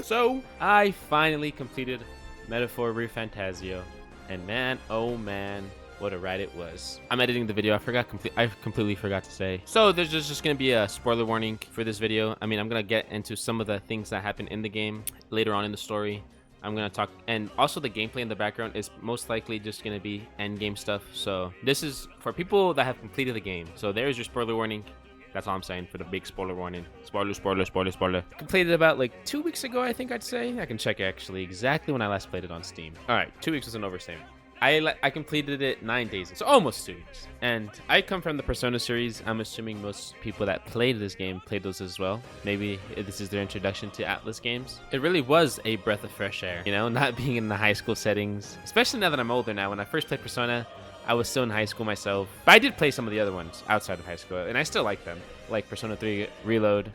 So I finally completed Metaphor ReFantazio, and man, oh man, what a ride it was. I'm editing the video. I completely forgot to say. So there's just gonna be a spoiler warning for this video. I mean, I'm gonna get into some of the things that happen in the game later on in the story. I'm gonna talk, and also the gameplay in the background is most likely just gonna be end game stuff. So this is for people that have completed the game. So there's your spoiler warning. That's all I'm saying for the big spoiler warning. Spoiler, spoiler, spoiler, spoiler. Completed about like 2 weeks ago, I think I'd say. I can check actually exactly when I last played it on Steam. All right, 2 weeks is an overstatement. I completed it 9 days, so almost 2 weeks. And I come from the Persona series. I'm assuming most people that played this game played those as well. Maybe this is their introduction to Atlus games. It really was a breath of fresh air, you know, not being in the high school settings. Especially now that I'm older now. When I first played Persona, I was still in high school myself. But I did play some of the other ones outside of high school, and I still like them. Like Persona 3 Reload.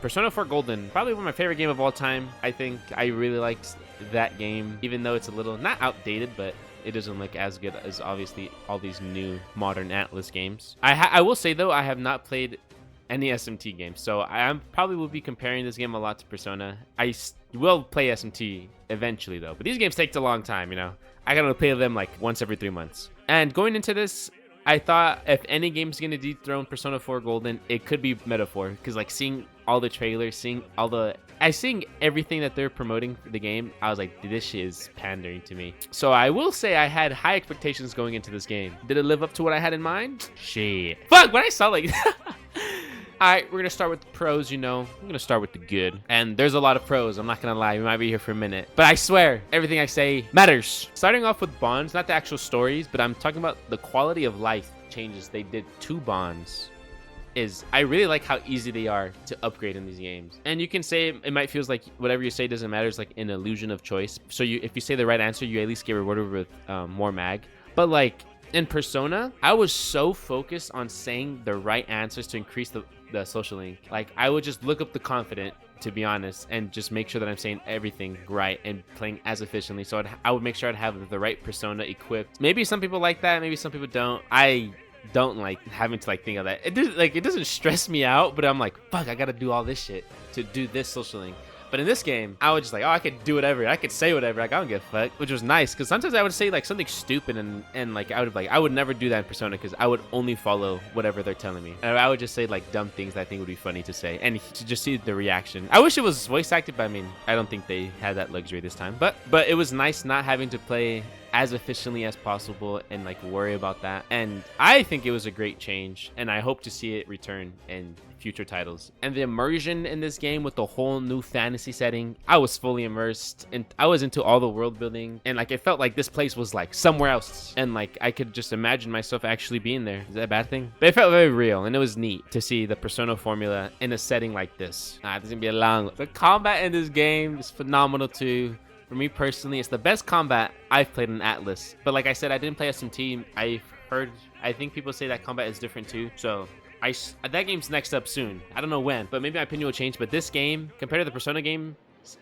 Persona 4 Golden, probably one of my favorite game of all time. I think I really liked that game, even though it's a little, not outdated, but it doesn't look as good as obviously all these new modern Atlus games. I will say though, I have not played any SMT games, so I probably will be comparing this game a lot to Persona. I will play SMT eventually though, but these games take a long time, you know. I gotta play them like once every 3 months. And going into this, I thought if any game's gonna dethrone Persona 4 Golden, it could be Metaphor, because like seeing all the trailers, seeing everything that they're promoting for the game, I was like, this shit is pandering to me. So I will say I had high expectations going into this game. Did it live up to what I had in mind? Shit. Fuck, when I saw like... Alright, we're gonna start with the pros, you know. I'm gonna start with the good. And there's a lot of pros, I'm not gonna lie. We might be here for a minute. But I swear, everything I say matters. Starting off with bonds, not the actual stories, but I'm talking about the quality of life changes they did to bonds. I really like how easy they are to upgrade in these games. And you can say it might feel like whatever you say doesn't matter. It's like an illusion of choice. So if you say the right answer, you at least get rewarded with more mag. But like in Persona, I was so focused on saying the right answers to increase the social link. Like I would just look up the confident, to be honest, and just make sure that I'm saying everything right and playing as efficiently. So I would make sure I'd have the right persona equipped. Maybe some people like that, maybe some people don't. I don't like having to like think of that. It doesn't stress me out, but I'm like, fuck, I gotta do all this shit to do this social link. But in this game, I was just like, oh, I could do whatever. I could say whatever. Like, I don't give a fuck, which was nice. Because sometimes I would say, like, something stupid and like, I would never do that in Persona because I would only follow whatever they're telling me. And I would just say, like, dumb things that I think would be funny to say and to just see the reaction. I wish it was voice acted, but I mean, I don't think they had that luxury this time. But it was nice not having to play as efficiently as possible and like worry about that. And I think it was a great change, and I hope to see it return in future titles. And the immersion in this game with the whole new fantasy setting, I was fully immersed and I was into all the world building, and like it felt like this place was like somewhere else, and like I could just imagine myself actually being there. Is that a bad thing? But it felt very real, and it was neat to see the Persona formula in a setting like this. This is gonna be a long. The combat in this game is phenomenal too. For me personally, it's the best combat I've played in Atlus. But like I said, I didn't play SMT. I think people say that combat is different too. So that game's next up soon. I don't know when, but maybe my opinion will change. But this game, compared to the Persona game,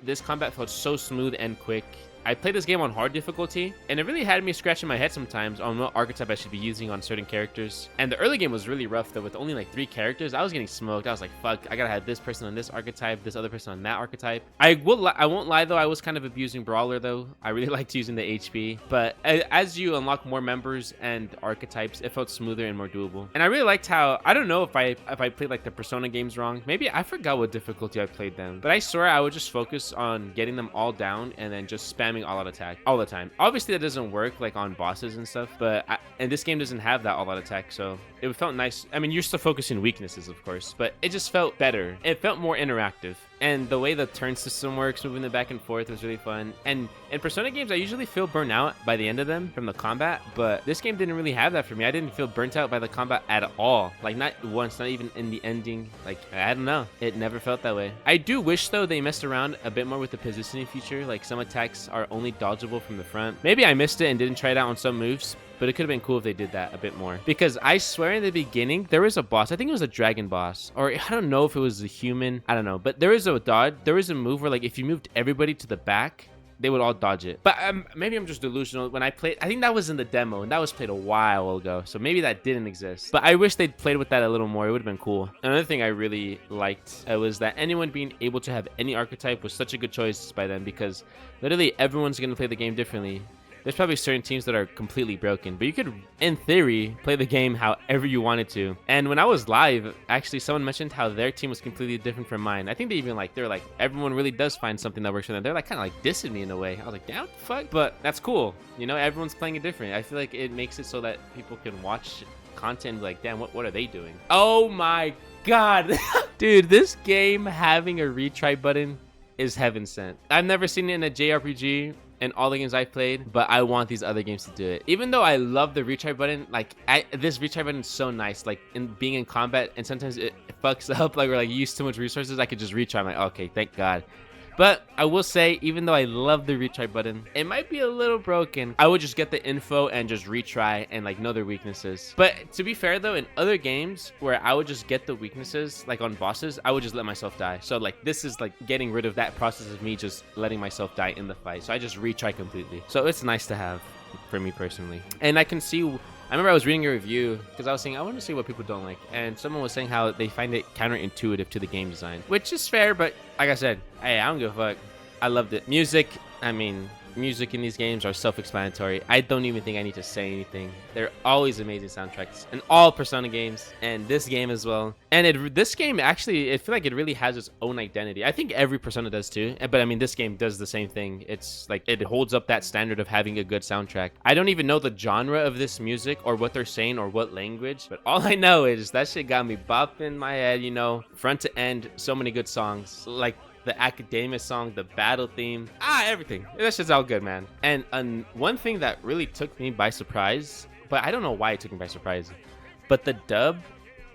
this combat felt so smooth and quick. I played this game on hard difficulty, and it really had me scratching my head sometimes on what archetype I should be using on certain characters. And the early game was really rough though, with only like 3 characters. I was getting smoked. I was like, fuck, I gotta have this person on this archetype, this other person on that archetype. I won't lie though, I was kind of abusing Brawler though. I really liked using the HP, but as you unlock more members and archetypes, it felt smoother and more doable. And I really liked how, I don't know if I played like the Persona games wrong. Maybe I forgot what difficulty I played them, but I swear I would just focus on getting them all down and then just spamming all out attack all the time. Obviously that doesn't work like on bosses and stuff, and this game doesn't have that all out attack, so it felt nice. I mean, you're still focusing weaknesses of course, but it just felt better. It felt more interactive, and the way the turn system works, moving them back and forth, was really fun. And in Persona games, I usually feel burnt out by the end of them from the combat, but this game didn't really have that for me. I didn't feel burnt out by the combat at all, like not once, not even in the ending. Like, I don't know, it never felt that way. I do wish though they messed around a bit more with the positioning feature. Like some attacks are only dodgeable from the front. Maybe I missed it and didn't try it out on some moves, but it could have been cool if they did that a bit more. Because I swear in the beginning, there was a boss. I think it was a dragon boss, or I don't know if it was a human. I don't know, but there is a move where like if you moved everybody to the back, they would all dodge it. But maybe I'm just delusional. When I played, I think that was in the demo, and that was played a while ago, so maybe that didn't exist. But I wish they'd played with that a little more. It would have been cool. Another thing I really liked was that anyone being able to have any archetype was such a good choice by them, because literally everyone's going to play the game differently. There's probably certain teams that are completely broken, but you could, in theory, play the game however you wanted to. And when I was live, actually, someone mentioned how their team was completely different from mine. I think they even they're like, everyone really does find something that works for them. They're like kind of like dissing me in a way. I was like, damn, fuck. But that's cool. You know, everyone's playing it different. I feel like it makes it so that people can watch content and be like, damn, what are they doing? Oh my God. Dude, this game having a retry button is heaven sent. I've never seen it in a JRPG in all the games I've played, but I want these other games to do it. Even though I love the retry button, like this retry button is so nice. Like in being in combat, and sometimes it fucks up, like we're like use too much resources, I could just retry. I'm like, okay, thank God. But I will say, even though I love the retry button, it might be a little broken. I would just get the info and just retry and like know their weaknesses. But to be fair though, in other games where I would just get the weaknesses, like on bosses, I would just let myself die. So like this is like getting rid of that process of me just letting myself die in the fight. So I just retry completely. So it's nice to have for me personally. And I can see, I remember I was reading a review because I was saying I want to see what people don't like, and someone was saying how they find it counterintuitive to the game design, which is fair. But like I said, hey, I don't give a fuck. I loved it. Music, I mean, music in these games are self-explanatory. I don't even think I need to say anything. They're always amazing soundtracks in all Persona games, and this game as well. And this game actually, I feel like it really has its own identity. I think every Persona does too, but I mean, this game does the same thing. It's like it holds up that standard of having a good soundtrack. I don't even know the genre of this music or what they're saying or what language, but all I know is that shit got me bopping my head, you know, front to end. So many good songs, like the academia song, the battle theme, everything. That shit's all good, man. And one thing that really took me by surprise, but I don't know why it took me by surprise, but the dub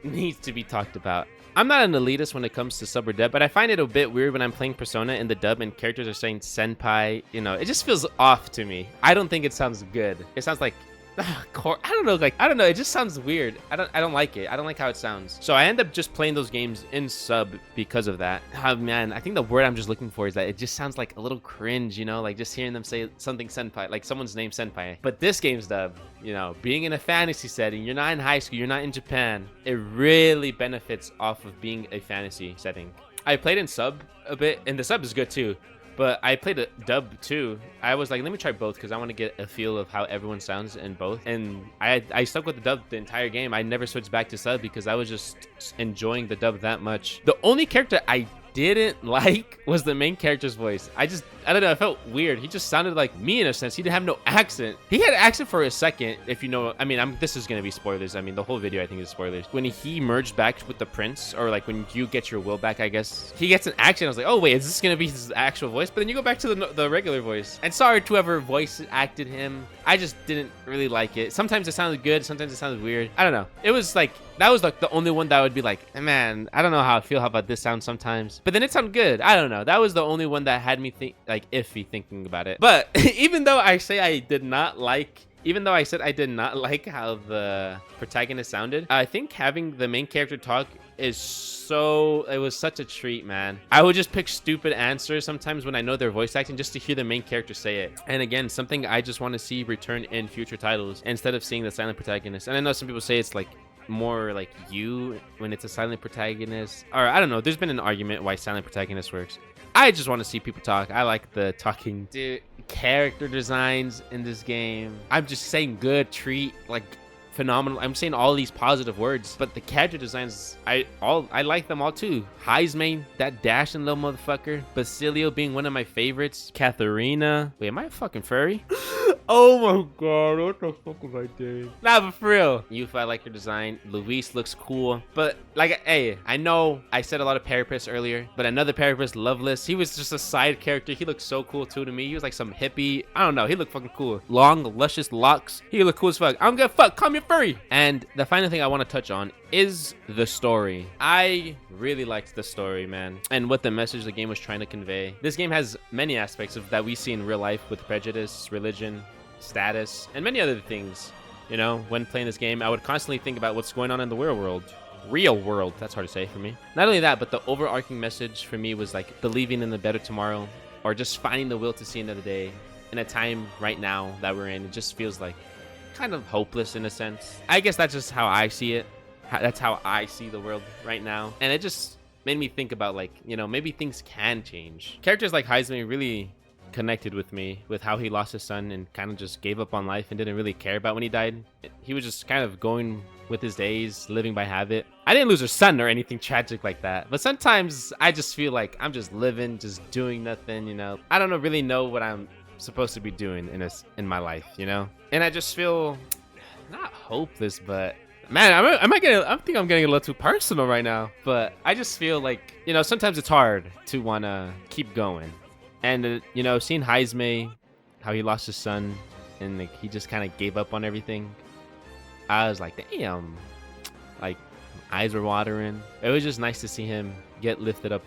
needs to be talked about. I'm not an elitist when it comes to sub or dub, but I find it a bit weird when I'm playing Persona in the dub and characters are saying senpai. You know, it just feels off to me. I don't think it sounds good. It sounds like I don't know, like I don't know, it just sounds weird. I don't like it. I don't like how it sounds. So I end up just playing those games in sub because of that. Oh man, I think the word I'm just looking for is that it just sounds like a little cringe, you know, like just hearing them say something senpai, like someone's name senpai. But this game's dub, you know, being in a fantasy setting, you're not in high school, you're not in Japan, it really benefits off of being a fantasy setting. I played in sub a bit, and the sub is good too. But I played a dub too. I was like, let me try both because I want to get a feel of how everyone sounds in both. And I stuck with the dub the entire game. I never switched back to sub because I was just enjoying the dub that much. The only character I didn't like was the main character's voice. I don't know, I felt weird. He just sounded like me in a sense. He didn't have no accent. He had an accent for a second, if you know. I mean, this is gonna be spoilers. I mean, the whole video I think is spoilers. When he merged back with the prince, or like when you get your will back, I guess, he gets an accent. I was like, oh wait, is this gonna be his actual voice? But then you go back to the regular voice. And sorry to whoever voice acted him, I just didn't really like it. Sometimes it sounded good, sometimes it sounded weird. I don't know. It was like, that was like the only one that would be like, man, I don't know how I feel about this sound sometimes. But then it sounded good. I don't know. That was the only one that had me think like iffy thinking about it. But even though I say I did not like, even though I said I did not like how the protagonist sounded, I think having the main character talk is it was such a treat, man. I would just pick stupid answers sometimes when I know their voice acting just to hear the main character say it. And again, something I just want to see return in future titles instead of seeing the silent protagonist. And I know some people say it's like more like you when it's a silent protagonist, or I don't know, there's been an argument why silent protagonist works. I just want to see people talk. I like the talking. Dude, character designs in this game, I'm just saying good, treat, like phenomenal. I'm saying all these positive words, but the character designs, I like them all too. Heisman, that dashing little motherfucker. Basilio being one of my favorites. Katharina. Wait, am I a fucking furry? Oh my god, what the fuck was I doing? Nah, but for real. Yufa, I like your design. Luis looks cool. But like, hey, I know I said a lot of Parapus earlier, but another Parapus, Loveless, he was just a side character. He looked so cool too to me. He was like some hippie. I don't know. He looked fucking cool. Long, luscious locks. He looked cool as fuck. I'm gonna fuck. Call me a furry. And the final thing I want to touch on is the story. I really liked the story, man, and what the message the game was trying to convey. This game has many aspects of that we see in real life with prejudice, religion, status, and many other things. You know, when playing this game, I would constantly think about what's going on in the real world. That's hard to say for me. Not only that, but the overarching message for me was like believing in the better tomorrow, or just finding the will to see another day in a time right now that we're in. It just feels like kind of hopeless in a sense. I guess that's just how I see it. That's how I see the world right now. And it just made me think about, like, you know, maybe things can change. Characters like Heisman really connected with me with how he lost his son and kind of just gave up on life and didn't really care about when he died. He was just kind of going with his days, living by habit. I didn't lose a son or anything tragic like that, but sometimes I just feel like I'm just living, just doing nothing, you know. I don't really know what I'm supposed to be doing in my life, you know. And I just feel not hopeless, but man, I think I'm getting a little too personal right now. But I just feel like, you know, sometimes it's hard to want to keep going. And, you know, seeing Heisman, how he lost his son, and like, he just kind of gave up on everything. I was like, damn, like, eyes were watering. It was just nice to see him get lifted up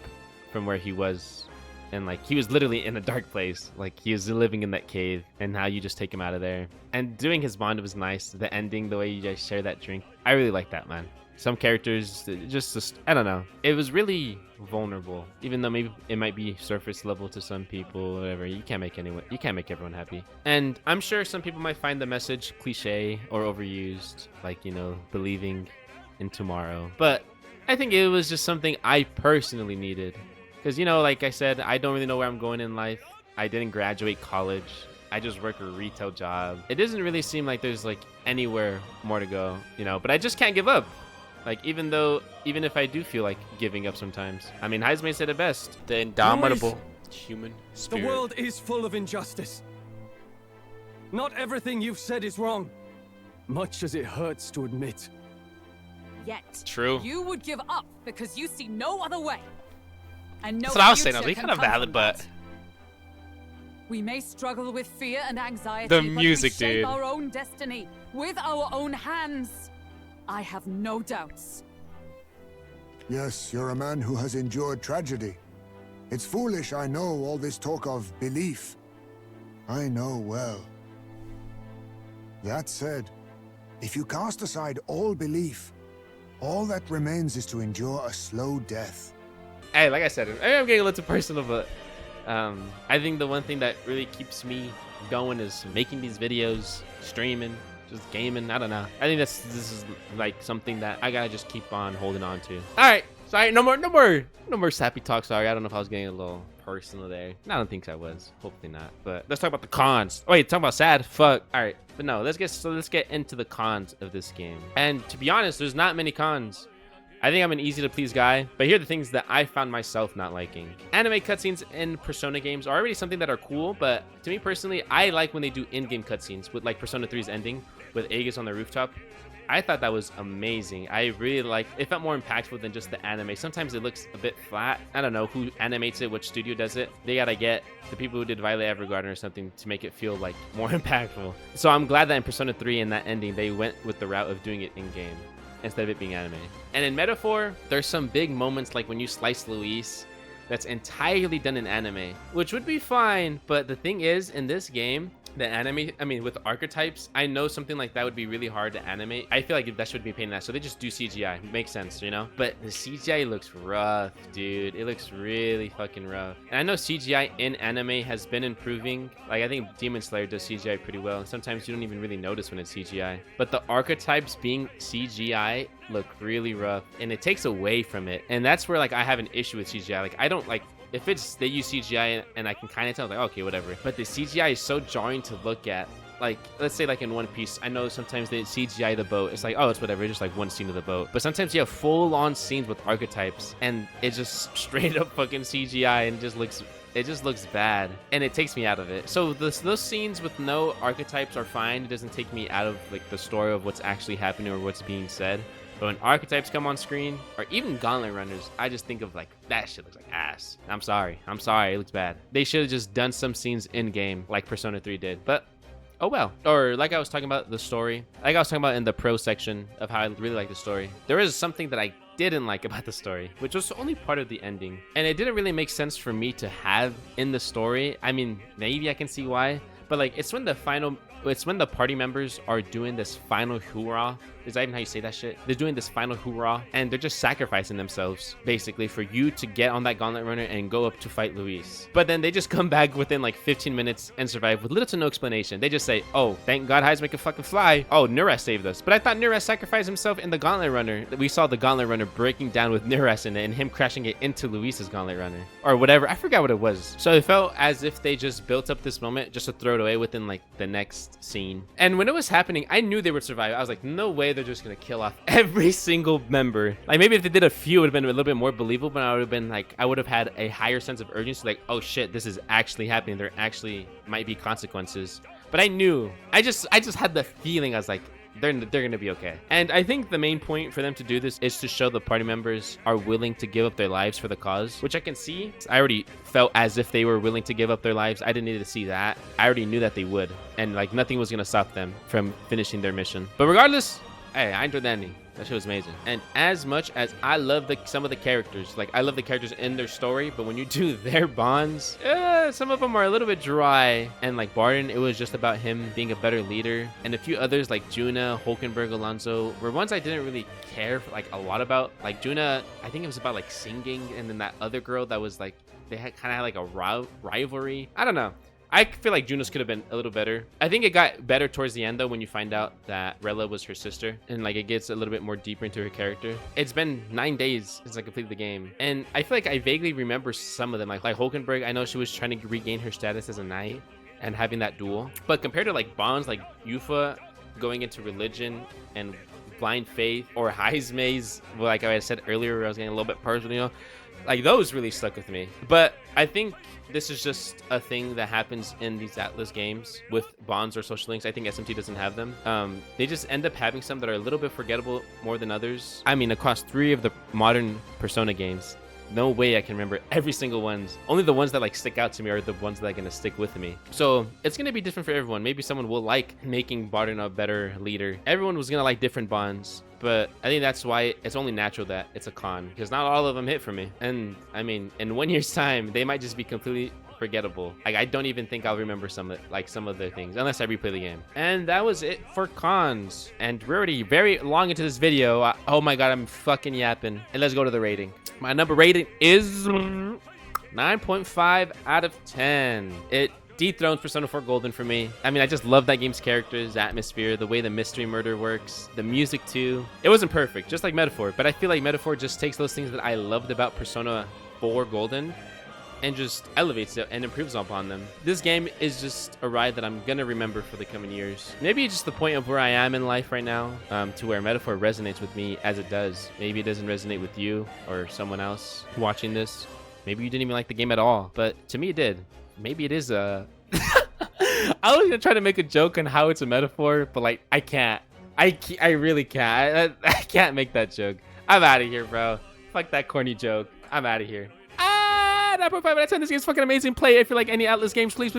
from where he was. And, like, he was literally in a dark place. Like, he was living in that cave, and how you just take him out of there. And doing his bond was nice. The ending, the way you guys share that drink, I really like that, man. Some characters, just I don't know. It was really vulnerable, even though maybe it might be surface level to some people, or whatever. You can't make everyone happy. And I'm sure some people might find the message cliche or overused, like, you know, believing in tomorrow. But I think it was just something I personally needed. Because, you know, like I said, I don't really know where I'm going in life. I didn't graduate college. I just work a retail job. It doesn't really seem like there's, like, anywhere more to go, you know, but I just can't give up. Like, even if I do feel like giving up sometimes. I mean, Heisman said it best. The indomitable human spirit. The world is full of injustice. Not everything you've said is wrong, much as it hurts to admit. Yet, true. You would give up because you see no other way. And no That's what I was saying. I future was can kind of come valid, from but that. We may struggle with fear and anxiety, the but music, we shape dude. our own destiny with our own hands. I have no doubts. Yes, you're a man who has endured tragedy. It's foolish, I know, all this talk of belief. I know well. That said, if you cast aside all belief, all that remains is to endure a slow death. Hey, like I said, maybe I'm getting a little too personal, but I think the one thing that really keeps me going is making these videos, streaming, just gaming. I don't know. I think this is like something that I gotta just keep on holding on to. All right, sorry, no more sappy talk. Sorry, I don't know if I was getting a little personal there. I don't think I was. Hopefully not. But let's talk about the cons. Oh, wait, talk about sad. Fuck. All right, but no, let's get into the cons of this game. And to be honest, there's not many cons. I think I'm an easy to please guy, but here are the things that I found myself not liking. Anime cutscenes in Persona games are already something that are cool, but to me personally, I like when they do in-game cutscenes with like Persona 3's ending with Aegis on the rooftop. I thought that was amazing. I really liked it. Felt more impactful than just the anime. Sometimes it looks a bit flat. I don't know who animates it, which studio does it. They gotta get the people who did Violet Evergarden or something to make it feel like more impactful. So I'm glad that in Persona 3 and that ending, they went with the route of doing it in-game instead of it being anime. And in Metaphor, there's some big moments like when you slice Luis that's entirely done in anime, which would be fine. But the thing is, in this game, the anime, I mean, with archetypes, I know something like that would be really hard to animate. I feel like that should be a pain in the ass, so they just do CGI. Makes sense, you know? But the CGI looks rough, dude. It looks really fucking rough. And I know CGI in anime has been improving. Like, I think Demon Slayer does CGI pretty well, and sometimes you don't even really notice when it's CGI. But the archetypes being CGI look really rough, and it takes away from it. And that's where, like, I have an issue with CGI. Like, I don't, like, if it's they use CGI and I can kind of tell, like, okay, whatever. But the CGI is so jarring to look at. Like, let's say like in One Piece, I know sometimes they CGI the boat. It's like, oh, it's whatever. It's just like one scene of the boat. But sometimes you have full-on scenes with archetypes, and it's just straight up fucking CGI, and it just looks bad, and it takes me out of it. So those scenes with no archetypes are fine. It doesn't take me out of like the story of what's actually happening or what's being said. But when archetypes come on screen, or even gauntlet runners, I just think of like, that shit looks like ass. I'm sorry, it looks bad. They should have just done some scenes in game like Persona 3 did, but oh well. Or like I was talking about the story, like I was talking about in the pro section of how I really like the story. There is something that I didn't like about the story, which was only part of the ending. And it didn't really make sense for me to have in the story. I mean, maybe I can see why, but like, it's when the final it's when the party members are doing this final hoorah. Is that even how you say that shit? They're doing this final hoorah, and they're just sacrificing themselves, basically, for you to get on that gauntlet runner and go up to fight Luis. But then they just come back within like 15 minutes and survive with little to no explanation. They just say, oh, thank God Heisman can fucking fly. Oh, Nuras saved us. But I thought Nuras sacrificed himself in the gauntlet runner. We saw the gauntlet runner breaking down with Nuras in it and him crashing it into Luis's gauntlet runner. Or whatever. I forgot what it was. So it felt as if they just built up this moment just to throw it away within like the next scene. And when it was happening, I knew they would survive. I was like, no way they're just gonna kill off every single member. Like maybe if they did a few, it would have been a little bit more believable, but I would have been like, I would have had a higher sense of urgency, like, oh shit, this is actually happening. There actually might be consequences. But I knew, I just had the feeling. I was like, they're gonna be okay. And I think the main point for them to do this is to show the party members are willing to give up their lives for the cause, which I can see. I already felt as if they were willing to give up their lives. I didn't need to see that. I already knew that they would, and like nothing was gonna stop them from finishing their mission. But regardless, hey, I enjoyed the ending. That shit was amazing. And as much as I love some of the characters, like I love the characters in their story, but when you do their bonds, some of them are a little bit dry. And like Barton, it was just about him being a better leader. And a few others like Juna, Hulkenberg, Alonso were ones I didn't really care for, like a lot about. Like Juna, I think it was about like singing, and then that other girl that was like, they had kind of like a rivalry. I don't know. I feel like Junos could have been a little better. I think it got better towards the end though, when you find out that Rella was her sister, and like it gets a little bit more deeper into her character. It's been 9 days since I completed the game, and I feel like I vaguely remember some of them. Like Hulkenberg, I know she was trying to regain her status as a knight and having that duel. But compared to like bonds like Yufa going into religion and blind faith, or Heisma's, well, like I said earlier, where I was getting a little bit personal, you know, like those really stuck with me. But I think this is just a thing that happens in these Atlus games with bonds or social links. I think SMT doesn't have them. They just end up having some that are a little bit forgettable more than others. I mean, across 3 of the modern Persona games, no way I can remember every single ones. Only the ones that like stick out to me are the ones that are gonna stick with me. So it's gonna be different for everyone. Maybe someone will like making Barton a better leader. Everyone was gonna like different bonds, but I think that's why it's only natural that it's a con, because not all of them hit for me. And I mean, in 1 year's time, they might just be completely forgettable. Like I don't even think I'll remember some of their things unless I replay the game. And that was it for cons, and we're already very long into this video. Oh my god, I'm fucking yapping. And let's go to the rating. My number rating is 9.5 out of 10. It dethrones Persona 4 Golden for me. I mean, I just love that game's characters, atmosphere, the way the mystery murder works, the music too. It wasn't perfect, just like Metaphor, but I feel like Metaphor just takes those things that I loved about Persona 4 Golden and just elevates it and improves upon them. This game is just a ride that I'm gonna remember for the coming years. Maybe just the point of where I am in life right now, to where Metaphor resonates with me as it does. Maybe it doesn't resonate with you or someone else watching this. Maybe you didn't even like the game at all, but to me it did. Maybe it is a... I was gonna try to make a joke on how it's a metaphor, but like, I can't. I really can't. I can't make that joke. I'm out of here, bro. Fuck that corny joke. I'm out of here. 9.5 out of 10. This game's fucking amazing. Play if you like any Atlus games, please.